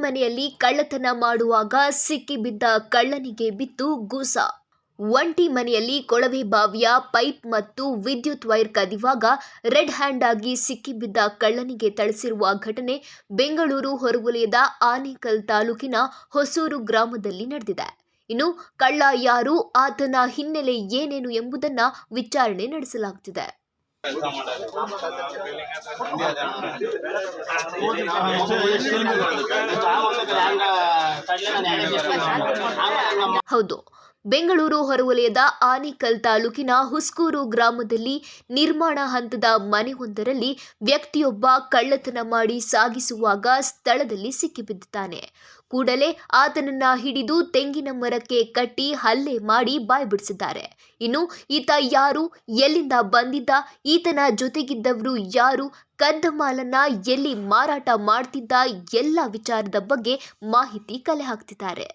ಮನೆಯಲ್ಲಿ ಕಳ್ಳತನ ಮಾಡುವಾಗ ಸಿಕ್ಕಿಬಿದ್ದ ಕಳ್ಳನಿಗೆ ಬಿತ್ತು ಗೂಸ. ಒಂಟಿ ಮನೆಯಲ್ಲಿ ಕೊಳವೆ ಬಾವಿಯ ಪೈಪ್ ಮತ್ತು ವಿದ್ಯುತ್ ವೈರ್ ಕದಿವಾಗ ರೆಡ್ ಹ್ಯಾಂಡ್ ಆಗಿ ಸಿಕ್ಕಿಬಿದ್ದ ಕಳ್ಳನಿಗೆ ಥಳಿಸಿರುವ ಘಟನೆ ಬೆಂಗಳೂರು ಹೊರವಲಯದ ಆನೇಕಲ್ ತಾಲೂಕಿನ ಹೊಸೂರು ಗ್ರಾಮದಲ್ಲಿ ನಡೆದಿದೆ. ಇನ್ನು ಕಳ್ಳ ಯಾರು, ಆತನ ಹಿನ್ನೆಲೆ ಏನೇನು ಎಂಬುದನ್ನ ವಿಚಾರಣೆ ನಡೆಸಲಾಗುತ್ತಿದೆ. ಹೌದು, ಬೆಂಗಳೂರು ಹೊರವಲಯದ ಆನೇಕಲ್ ತಾಲೂಕಿನ ಹುಸ್ಕೂರು ಗ್ರಾಮದಲ್ಲಿ ನಿರ್ಮಾಣ ಹಂತದ ಮನೆಯೊಂದರಲ್ಲಿ ವ್ಯಕ್ತಿಯೊಬ್ಬ ಕಳ್ಳತನ ಮಾಡಿ ಸಾಗಿಸುವಾಗ ಸ್ಥಳದಲ್ಲಿ ಸಿಕ್ಕಿಬಿದ್ದಿದ್ದಾನೆ. ಕೂಡಲೇ ಆತನನ್ನ ಹಿಡಿದು ತೆಂಗಿನ ಮರಕ್ಕೆ ಕಟ್ಟಿ ಹಲ್ಲೆ ಮಾಡಿ ಬಾಯ್ಬಿಡಿಸಿದ್ದಾರೆ. ಇನ್ನು ಈತ ಯಾರು, ಎಲ್ಲಿಂದ ಬಂದಿದ್ದ, ಈತನ ಜೊತೆಗಿದ್ದವರು ಯಾರು, ಕದ್ದ ಮಾಲನ್ನ ಎಲ್ಲಿ ಮಾರಾಟ ಮಾಡ್ತಿದ್ದ, ಎಲ್ಲ ವಿಚಾರದ ಬಗ್ಗೆ ಮಾಹಿತಿ ಕಲೆ ಹಾಕ್ತಿದ್ದಾರೆ.